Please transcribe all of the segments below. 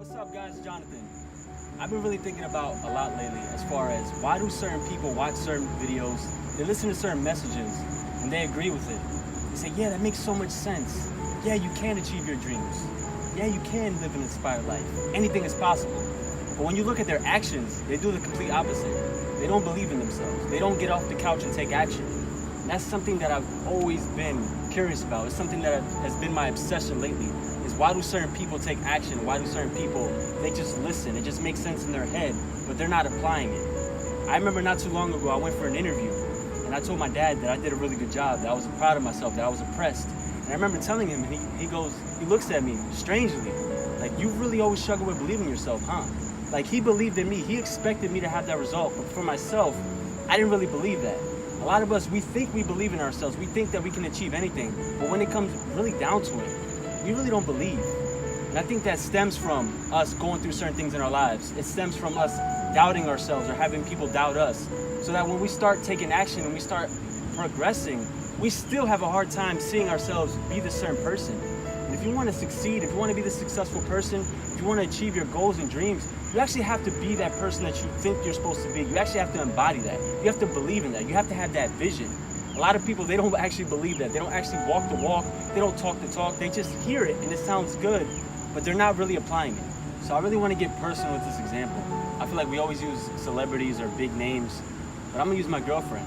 What's up, guys? Jonathan. I've been really thinking about a lot lately as far as why do certain people watch certain videos, they listen to certain messages, and they agree with it. They say, yeah, that makes so much sense. Yeah, you can achieve your dreams. Yeah, you can live an inspired life. Anything is possible. But when you look at their actions, they do the complete opposite. They don't believe in themselves. They don't get off the couch and take action. And that's something that I've always been curious about. It's something that has been my obsession lately. Is why do certain people take action? Why do certain people, they just listen? It just makes sense in their head, but they're not applying it. I remember not too long ago, I went for an interview, and I told my dad that I did a really good job, that I was proud of myself, that I was impressed. And I remember telling him, and he looks at me strangely, like, you really always struggle with believing in yourself, huh? Like, he believed in me. He expected me to have that result, but for myself, I didn't really believe that. A lot of us, we think we believe in ourselves. We think that we can achieve anything, but when it comes really down to it, we really don't believe. And I think that stems from us going through certain things in our lives. It stems from us doubting ourselves or having people doubt us. So that when we start taking action and we start progressing, we still have a hard time seeing ourselves be the certain person. And if you want to succeed, if you want to be the successful person, if you want to achieve your goals and dreams, you actually have to be that person that you think you're supposed to be. You actually have to embody that. You have to believe in that. You have to have that vision. A lot of people, they don't actually believe that. They don't actually walk the walk. They don't talk the talk. They just hear it and it sounds good, but they're not really applying it. So I really want to get personal with this example. I feel like we always use celebrities or big names, but I'm gonna use my girlfriend.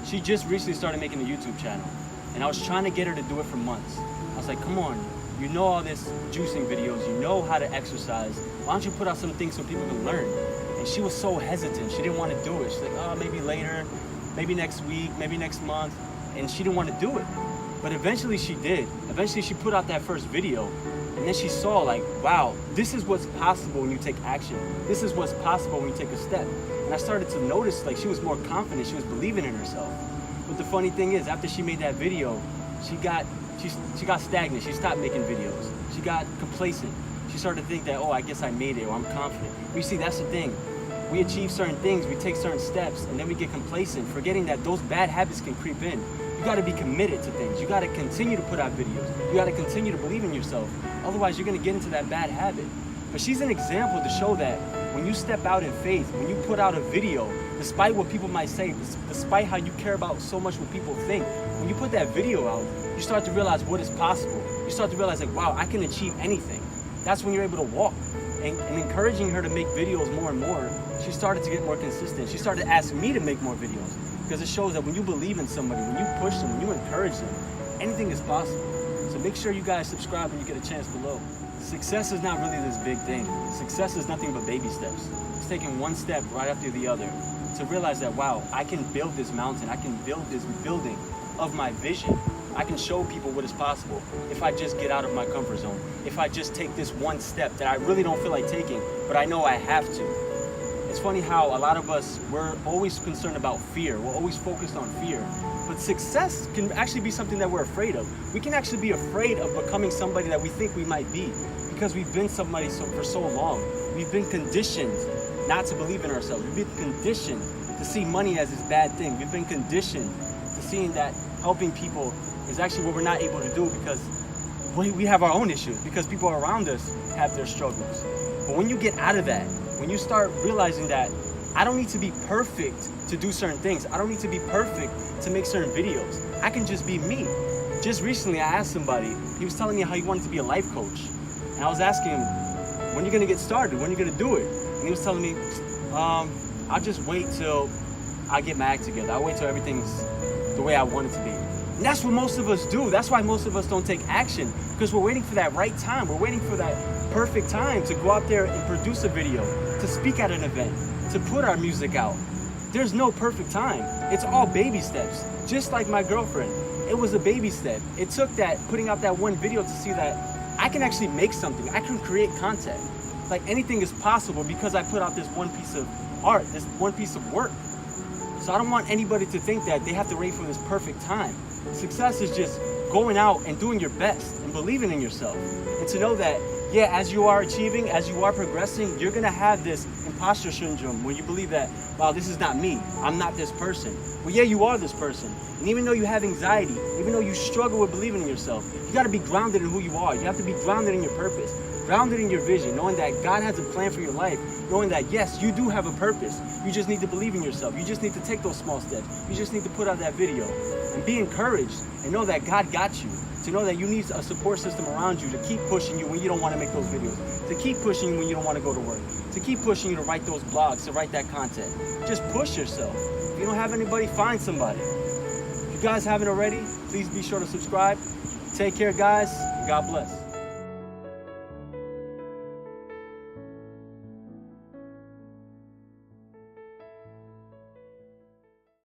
She just recently started making a YouTube channel, and I was trying to get her to do it for months. I was like, come on, you know all this juicing videos, you know how to exercise. Why don't you put out some things so people can learn? And she was so hesitant. She didn't want to do it. She's like, oh, maybe later. Maybe next week, maybe next month, and she didn't want to do it. But eventually she did. Eventually she put out that first video, and then she saw like, wow, this is what's possible when you take action. This is what's possible when you take a step. And I started to notice like she was more confident, she was believing in herself. But the funny thing is, after she made that video, she got stagnant, she stopped making videos. She got complacent. She started to think that, oh, I guess I made it, or I'm confident. But you see, that's the thing. We achieve certain things, we take certain steps, and then we get complacent, forgetting that those bad habits can creep in. You gotta be committed to things. You gotta continue to put out videos. You gotta continue to believe in yourself. Otherwise, you're gonna get into that bad habit. But she's an example to show that when you step out in faith, when you put out a video, despite what people might say, despite how you care about so much what people think, when you put that video out, you start to realize what is possible. You start to realize like, wow, I can achieve anything. That's when you're able to walk. And encouraging her to make videos more and more, she started to get more consistent. She started to ask me to make more videos because it shows that when you believe in somebody, when you push them, when you encourage them, anything is possible. So make sure you guys subscribe when you get a chance below. Success is not really this big thing. Success is nothing but baby steps. It's taking one step right after the other to realize that, wow, I can build this mountain. I can build this building of my vision. I can show people what is possible if I just get out of my comfort zone. If I just take this one step that I really don't feel like taking, but I know I have to. It's funny how a lot of us, we're always concerned about fear. We're always focused on fear. But success can actually be something that we're afraid of. We can actually be afraid of becoming somebody that we think we might be because we've been somebody for so long. We've been conditioned not to believe in ourselves. We've been conditioned to see money as this bad thing. We've been conditioned to seeing that helping people is actually what we're not able to do because we have our own issues, because people around us have their struggles. But when you get out of that, when you start realizing that I don't need to be perfect to do certain things, I don't need to be perfect to make certain videos, I can just be me. Just recently I asked somebody, he was telling me how he wanted to be a life coach. And I was asking him, when are you gonna get started? When are you gonna do it? And he was telling me, I'll just wait till I get my act together. I'll wait till everything's the way I want it to be. And that's what most of us do. That's why most of us don't take action, because we're waiting for that right time. We're waiting for that perfect time to go out there and produce a video, to speak at an event, to put our music out. There's no perfect time. It's all baby steps. Just like my girlfriend, it was a baby step. It took that, putting out that one video to see that I can actually make something. I can create content. Like anything is possible because I put out this one piece of art, this one piece of work. So I don't want anybody to think that they have to wait for this perfect time. Success is just going out and doing your best and believing in yourself. And to know that, yeah, as you are achieving, as you are progressing, you're gonna have this imposter syndrome where you believe that, wow, this is not me. I'm not this person. Well, yeah, you are this person. And even though you have anxiety, even though you struggle with believing in yourself, you gotta be grounded in who you are. You have to be grounded in your purpose. grounded in your vision, knowing that God has a plan for your life, knowing that yes, you do have a purpose. You just need to believe in yourself. You just need to take those small steps. You just need to put out that video and be encouraged and know that God got you. To know that you need a support system around you to keep pushing you when you don't want to make those videos, to keep pushing you when you don't want to go to work, to keep pushing you to write those blogs, to write that content. Just push yourself. If you don't have anybody, find somebody. If you guys haven't already, please be sure to subscribe. Take care, guys, and God bless.